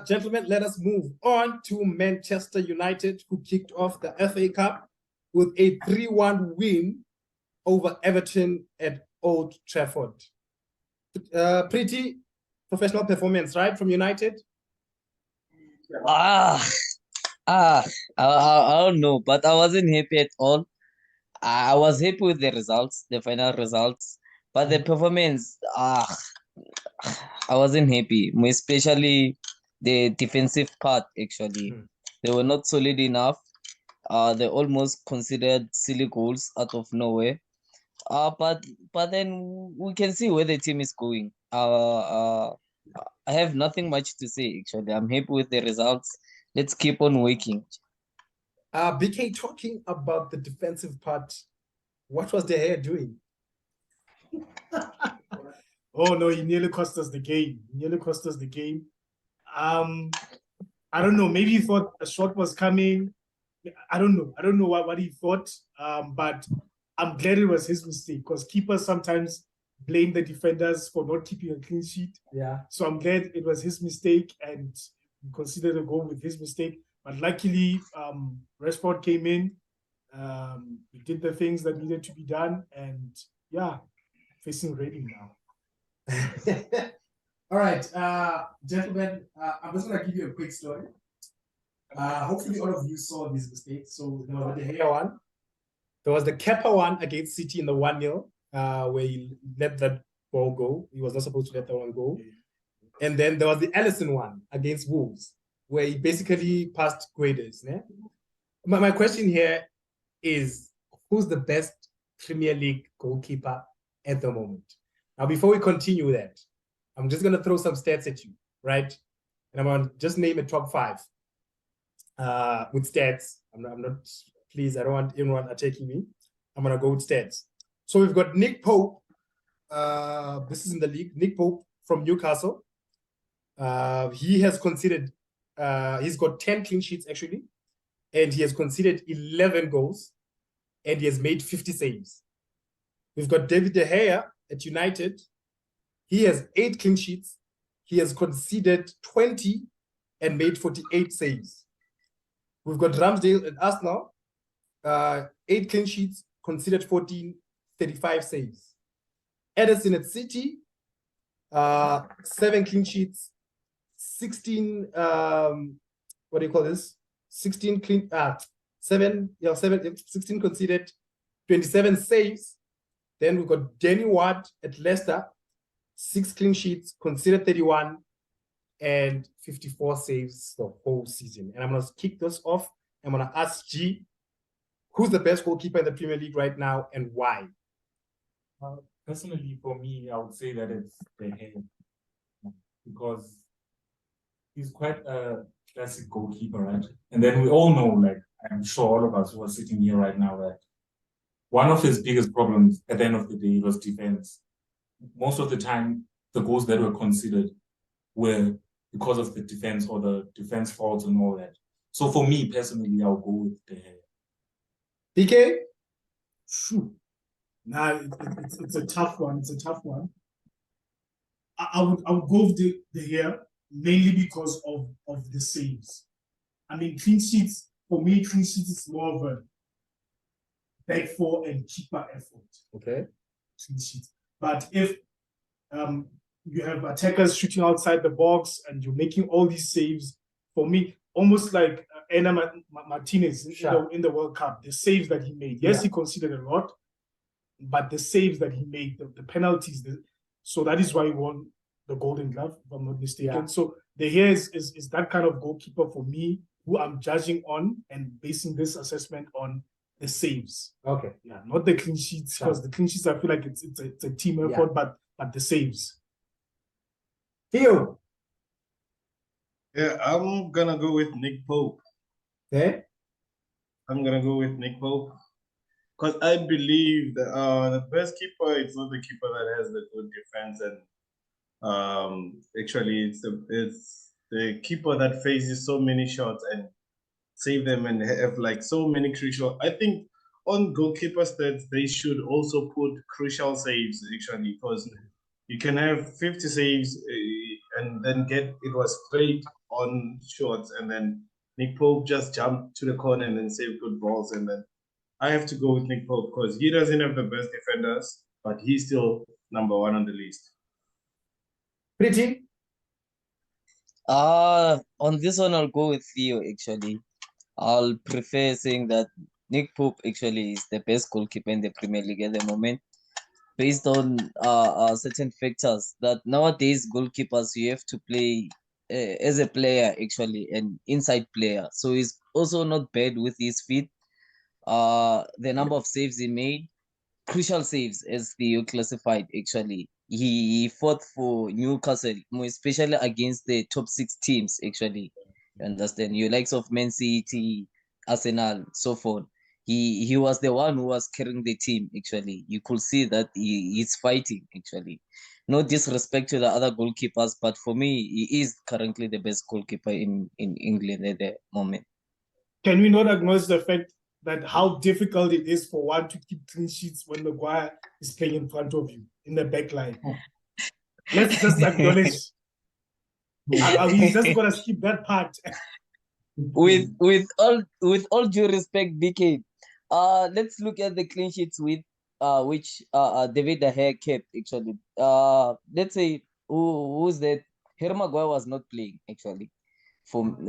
Gentlemen, let us move on to Manchester United, who kicked off the FA Cup with a 3-1 win over Everton at Old Trafford. Pretty professional performance, right, from United? I don't know, but I wasn't happy at all. I was happy with the results, the final results, but the performance, I wasn't happy, more especially the defensive part. Actually, they were not solid enough. They almost considered silly goals out of nowhere. But then we can see where the team is going. I have nothing much to say. Actually, I'm happy with the results. Let's keep on working. BK, talking about the defensive part, what was De Gea doing? Oh no, he nearly cost us the game. I don't know. Maybe he thought a shot was coming. I don't know what he thought. But I'm glad it was his mistake, because keepers sometimes blame the defenders for not keeping a clean sheet. Yeah. So I'm glad it was his mistake and considered a goal with his mistake. But luckily, Rashford came in. We did the things that needed to be done, and yeah, facing Reading now. All right, gentlemen, I'm just going to give you a quick story. Hopefully all of you saw these mistakes. So there was the De Gea one. There was the Kepa one against City in the 1-0, where he let that ball go. He was not supposed to let that one go. And then there was the Alisson one against Wolves, where he basically passed Guedes. Yeah? My question here is, who's the best Premier League goalkeeper at the moment? Now, before we continue that, I'm just going to throw some stats at you, right? And I'm going to just name a top 5 with stats. I'm not, please, I don't want anyone attacking me. I'm going to go with stats. So we've got Nick Pope. This is in the league. Nick Pope from Newcastle. He has conceded, he's got 10 clean sheets, actually. And he has conceded 11 goals. And he has made 50 saves. We've got David De Gea at United. He has 8 clean sheets. He has conceded 20 and made 48 saves. We've got Ramsdale at Arsenal. 8 clean sheets, conceded 14, 35 saves. Ederson at City. 7 clean sheets, 16, what do you call this? 16 clean, 16 conceded, 27 saves. Then we've got Danny Ward at Leicester, 6 clean sheets, conceded 31, and 54 saves the whole season. And I'm going to kick this off. I'm going to ask G, who's the best goalkeeper in the Premier League right now and why? Personally, for me, I would say that it's De Gea, because he's quite a classic goalkeeper, right? And then we all know, like, I'm sure all of us who are sitting here right now, that one of his biggest problems at the end of the day was defense. Most of the time, the goals that were considered were because of the defense or the defense faults and all that. So for me, personally, I'll go with De Gea. PK? Nah, it's a tough one. I would go with De Gea, mainly because of the saves. I mean, clean sheets, for me, clean sheets is more of a back four and keeper effort. Okay. Clean sheets. But if you have attackers shooting outside the box and you're making all these saves, for me, almost like Ena Martinez in the World Cup, the saves that he made. Yes, he conceded a lot, but the saves that he made, the penalties, so that is why he won the Golden Glove, if I'm not mistaken. Yeah. So De Gea is that kind of goalkeeper for me, who I'm judging on and basing this assessment on the saves. Okay. Yeah, not the clean sheets, because the clean sheets, I feel like it's a team effort, but the saves. Theo? Yeah, I'm gonna go with Nick Pope. Okay. I'm gonna go with Nick Pope, because I believe that the best keeper is not the keeper that has the good defense, and actually it's the keeper that faces so many shots and save them and have like so many crucial. I think on goalkeeper stats they should also put crucial saves, actually, because you can have 50 saves and then it was straight on shots, and then Nick Pope just jumped to the corner and then saved good balls. And then I have to go with Nick Pope because he doesn't have the best defenders, but he's still number one on the list. Pretty. On this one, I'll go with Theo, actually. I'll prefer saying that Nick Pope actually is the best goalkeeper in the Premier League at the moment, based on certain factors that nowadays goalkeepers you have to play as a player, actually, an inside player. So he's also not bad with his feet. The number of saves he made, crucial saves as Theo classified, actually. He fought for Newcastle, more especially against the top 6 teams, actually. You understand? You likes of Man City, Arsenal, so forth. He was the one who was carrying the team, actually. You could see that he's fighting, actually. No disrespect to the other goalkeepers, but for me, he is currently the best goalkeeper in England at the moment. Can we not acknowledge the fact that how difficult it is for one to keep clean sheets when Maguire is playing in front of you in the back line? Let's just acknowledge. Are we just gonna skip that part? with all due respect, BK, let's look at the clean sheets with which David De Gea kept, actually. Let's say who's that? Harry Maguire was not playing, actually.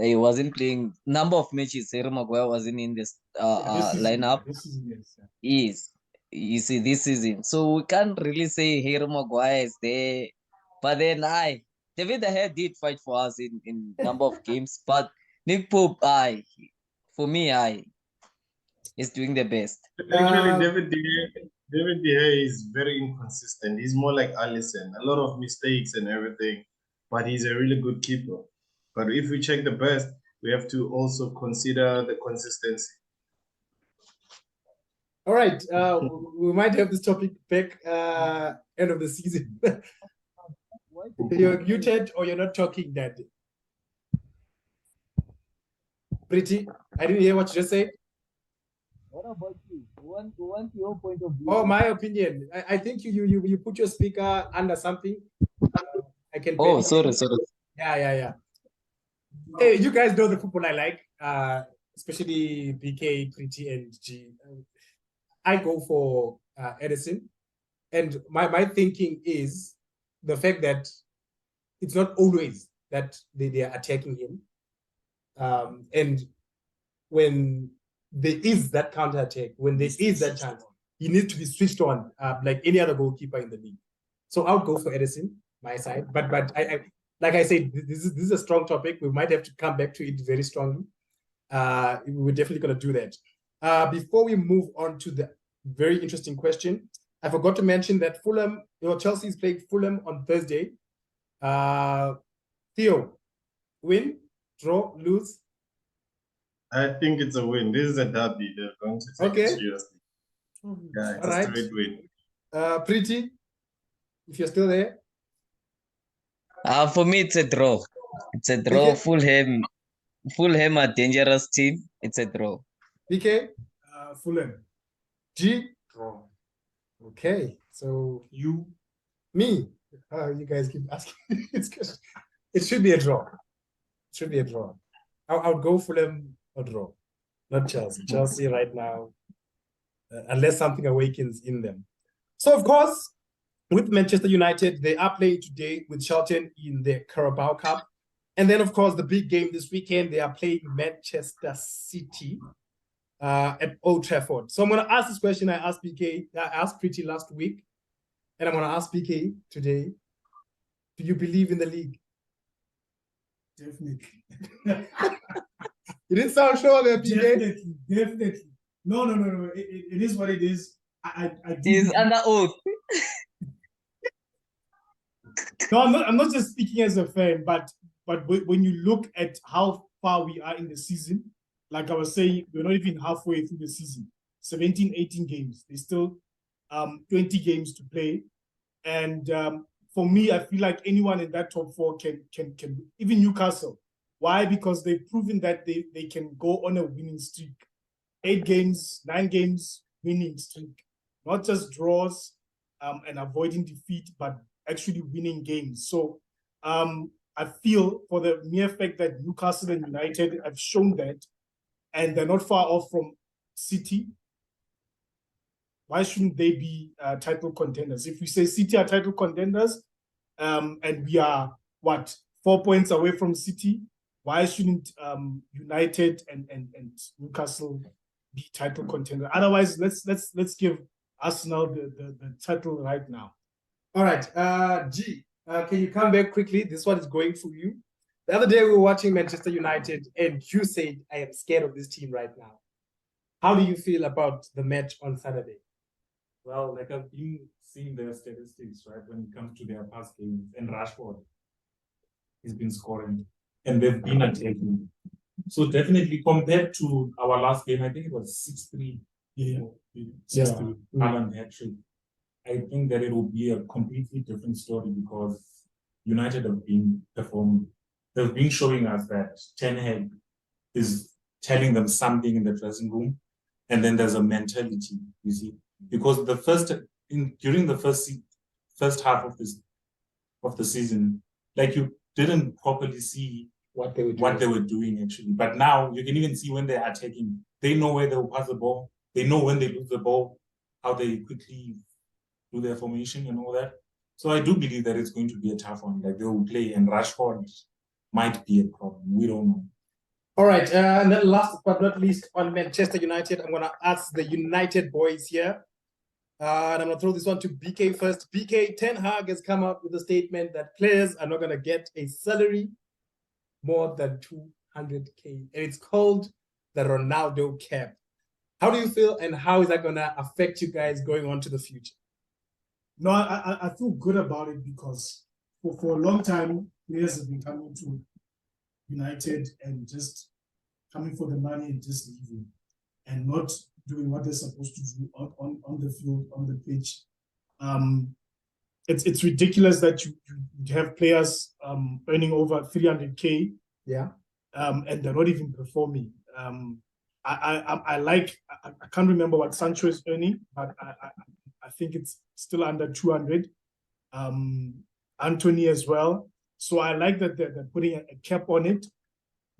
He wasn't playing number of matches. Harry Maguire wasn't in this lineup. This is yes. Is you see this season, so we can't really say Harry Maguire is there. But then David De Gea did fight for us in number of games. But Nick Pope, for me, is doing the best. Actually, David De Gea is very inconsistent. He's more like Alisson, a lot of mistakes and everything, but he's a really good keeper. But if we check the best, we have to also consider the consistency. All right. We might have this topic back end of the season. You're muted or you're not talking, Dad. Pretty. I didn't hear what you just said. What about you? We want your point of view. Oh, my opinion. I think you put your speaker under something. I can. Oh, sorry. Yeah. Hey, you guys know the football I like, especially BK, Pretty, and G. I go for Edison, and my thinking is the fact that it's not always that they are attacking him, and when there is that counter attack, when there is that chance, he needs to be switched on like any other goalkeeper in the league. So I'll go for Edison, my side, but I like I said, this is a strong topic. We might have to come back to it very strongly. We're definitely going to do that. Before we move on to the very interesting question, I forgot to mention that Chelsea is playing Fulham on Thursday. Theo, win, draw, lose? I think it's a win. This is a derby. They're going to take it seriously. Yeah, it's a straight win. Pretty, if you're still there. For me, it's a draw. It's a draw. Okay. Fulham a dangerous team. It's a draw. BK? Fulham. G? Draw. Okay. So me? You guys keep asking. It should be a draw. It should be a draw. I'll go Fulham or draw. Not Chelsea. Chelsea right now, unless something awakens in them. So, of course, with Manchester United, they are playing today with Charlton in the Carabao Cup. And then, of course, the big game this weekend, they are playing Manchester City at Old Trafford. So I'm going to ask this question I asked BK, I asked Pretty last week, and I'm going to ask BK today. Do you believe in the league? Definitely. You didn't sound sure there, BK. Definitely. No. It is what it is. He's under oath. No, I'm not just speaking as a fan, but when you look at how far we are in the season, like I was saying, we're not even halfway through the season. 17, 18 games. There's still 20 games to play. And for me, I feel like anyone in that top 4 can even Newcastle. Why? Because they've proven that they can go on a winning streak. 8 games, 9 games, winning streak. Not just draws and avoiding defeat, but actually winning games. So I feel for the mere fact that Newcastle and United have shown that, and they're not far off from City, why shouldn't they be title contenders? If we say City are title contenders, and we are 4 points away from City, why shouldn't United and Newcastle be title contenders? Otherwise, let's give Arsenal the title right now. All right, G, can you come back quickly? This one is going for you. The other day we were watching Manchester United, and you said, "I am scared of this team right now." How do you feel about the match on Saturday? Well, like I've been seeing their statistics, right, when it comes to their past games, and Rashford has been scoring, and they've been attacking. So definitely compared to our last game, I think it was 6-3. Yeah. 6-3, Alan hat-trick. I think that it will be a completely different story because United have been performing. They've been showing us that Ten Hag is telling them something in the dressing room, and then there's a mentality, you see. Because during the first half of the season, like you didn't properly see What they were doing. actually. But now you can even see when they're attacking, they know where they will pass the ball, they know when they lose the ball, how they quickly do their formation and all that. So I do believe that it's going to be a tough one. Like they will play, and Rashford might be a problem. We don't know. All right, and then last but not least on Manchester United, I'm gonna ask the United boys here. And I'm gonna throw this one to BK first. BK, Ten Hag has come up with a statement that players are not gonna get a salary more than 200K, and it's called the Ronaldo cap. How do you feel, and how is that gonna affect you guys going on to the future? No, I feel good about it because for a long time, players have been coming to United and just coming for the money and just leaving and not doing what they're supposed to do on the field, on the pitch. It's ridiculous that you have players earning over 300K. Yeah. And they're not even performing. I can't remember what Sancho is earning, but I think it's still under 200. Anthony as well. So I like that they're putting a cap on it,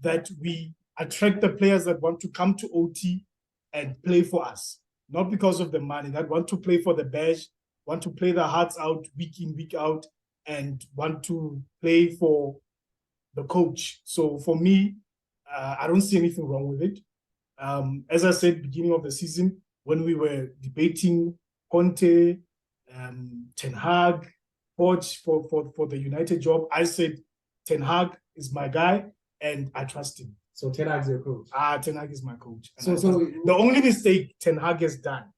that we attract the players that want to come to OT and play for us, not because of the money, that want to play for the badge, want to play their hearts out week in, week out, and want to play for the coach. So for me, I don't see anything wrong with it. As I said, beginning of the season, when we were debating Conte, Ten Hag, Poch for the United job, I said Ten Hag is my guy and I trust him. So Ten Hag is your coach. Ten Hag is my coach. So the only mistake Ten Hag has done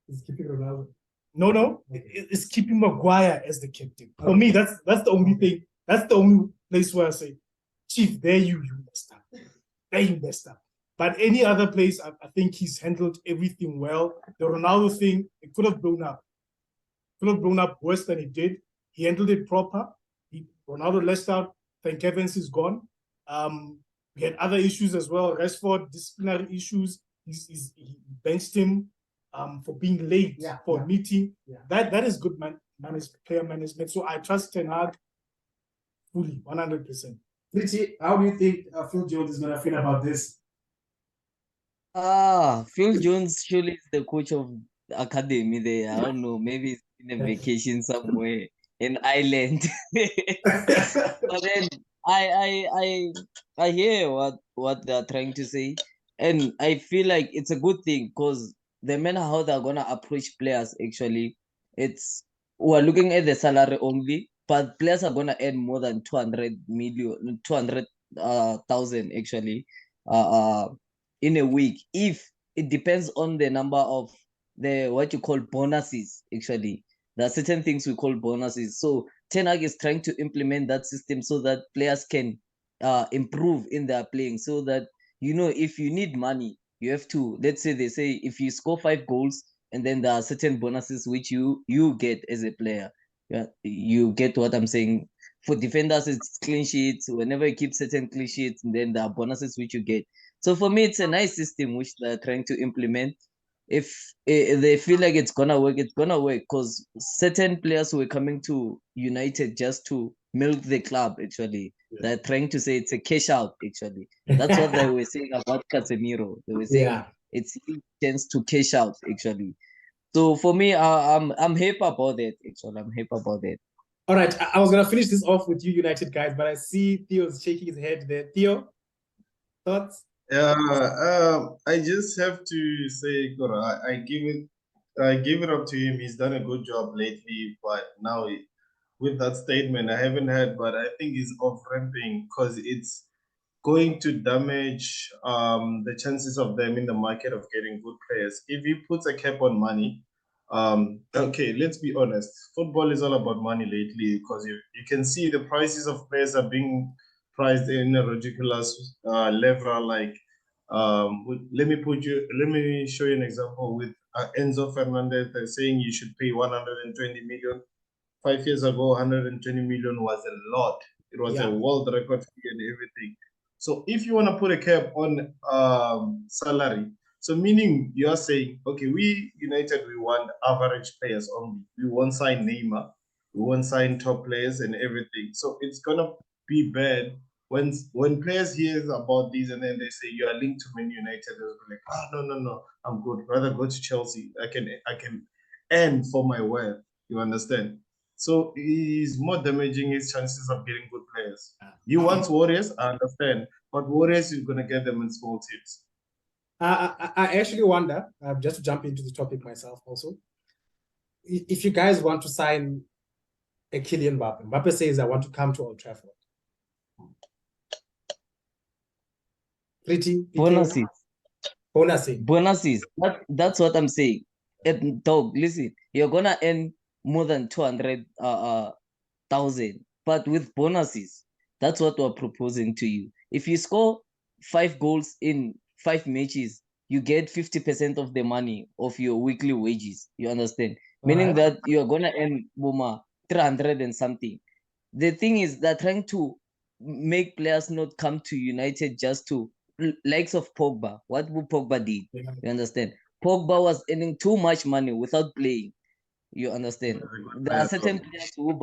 is keeping Ronaldo. No, it's keeping Maguire as the captain. For me, that's the only thing. That's the only place where I say, Chief, there you messed up. There you messed up. But any other place, I think he's handled everything well. The Ronaldo thing, it could have blown up. Could have blown up worse than it did. He handled it proper. Ronaldo left out. Thank heavens he's gone. We had other issues as well. Rashford, disciplinary issues. He benched him for being late for a meeting. Yeah. That is good player management. So I trust Ten Hag fully, 100%. Richie, how do you think Phil Jones is going to feel about this? Phil Jones surely is the coach of the academy there. I don't know, maybe he's in a vacation somewhere in Ireland. But then I hear what they're trying to say, and I feel like it's a good thing because the manner how they're gonna approach players actually, we're looking at the salary only, but players are gonna earn more than 200,000 actually in a week. If it depends on the number of the what you call bonuses actually. There are certain things we call bonuses. So Ten Hag is trying to implement that system so that players can improve in their playing, so that if you need money, you have to, let's say they say if you score 5 goals and then there are certain bonuses which you get as a player. Yeah, you get what I'm saying. For defenders, it's clean sheets. Whenever you keep certain clean sheets, and then there are bonuses which you get. So for me, it's a nice system which they're trying to implement. If they feel like it's gonna work, it's gonna work, because certain players were coming to United just to milk the club. Actually, Yeah. they're trying to say it's a cash out. Actually, that's what they were saying about Casemiro. They were saying Yeah. it's his chance to cash out. Actually, so for me, I'm happy about it. Actually, I'm happy about it. All right. I was gonna finish this off with you, United guys, but I see Theo's shaking his head there. Theo, thoughts? I just have to say, Kora, I give it up to him. He's done a good job lately, but now with that statement, I haven't heard, but I think he's off ramping because it's going to damage the chances of them in the market of getting good players. If he puts a cap on money, okay, let's be honest. Football is all about money lately because you can see the prices of players are being priced in a ridiculous level. Like, let me show you an example with Enzo Fernandez. They're saying you should pay 120 million. 5 years ago, 120 million was a lot. It was Yeah. a world record fee and everything. So if you want to put a cap on salary, so meaning you're saying, okay, we United, we want average players only. We won't sign Neymar. We won't sign top players and everything. So it's gonna be bad when players hear about these and then they say you are linked to Man United. They'll be like, oh no, I'm good. Rather go to Chelsea. I can earn for my wealth. You understand? So he's more damaging his chances of getting good players. You want Warriors, I understand, but Warriors you're gonna get them in small teams. I actually wonder, just to jump into the topic myself also, if you guys want to sign a Kylian Mbappe says, I want to come to Old Trafford. Pretty Bonuses. Bonuses. That's what I'm saying. Dog, listen, you're gonna earn more than 200,000, but with bonuses, that's what we're proposing to you. If you score 5 goals in 5 matches, you get 50% of the money of your weekly wages. You understand? Meaning Alright. that you're gonna earn 300 and something. The thing is, they're trying to make players not come to United just to likes of Pogba. What Pogba did, Yeah. you understand? Pogba was earning too much money without playing. You understand? There are certain players who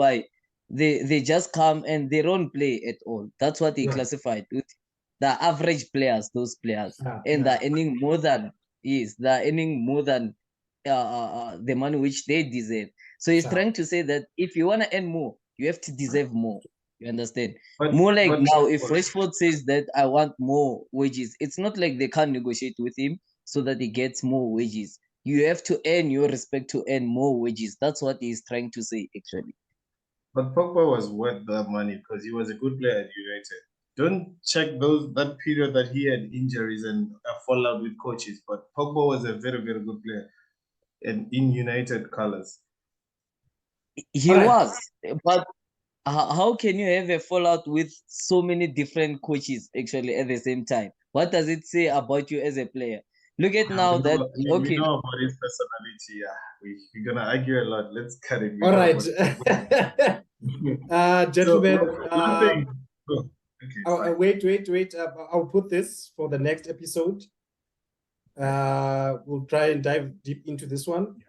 they just come and they don't play at all. That's what he Yeah. classified with the average players, those players. Yeah, And yeah. they're earning more than the money which they deserve. So he's Sure. trying to say that if you want to earn more, you have to deserve more. You understand? But, More like but- now, if Rashford says that I want more wages, it's not like they can't negotiate with him so that he gets more wages. You have to earn your respect to earn more wages. That's what he's trying to say, actually. But Pogba was worth that money because he was a good player at United. Don't check that period that he had injuries and a fallout with coaches. But Pogba was a very, very good player and in United colors. He Alright. was, but how can you have a fallout with so many different coaches actually at the same time? What does it say about you as a player? Look at now that We know about his personality. Yeah, we're gonna argue a lot. Let's cut it. All right. Gentlemen, wait. I'll put this for the next episode. We'll try and dive deep into this one.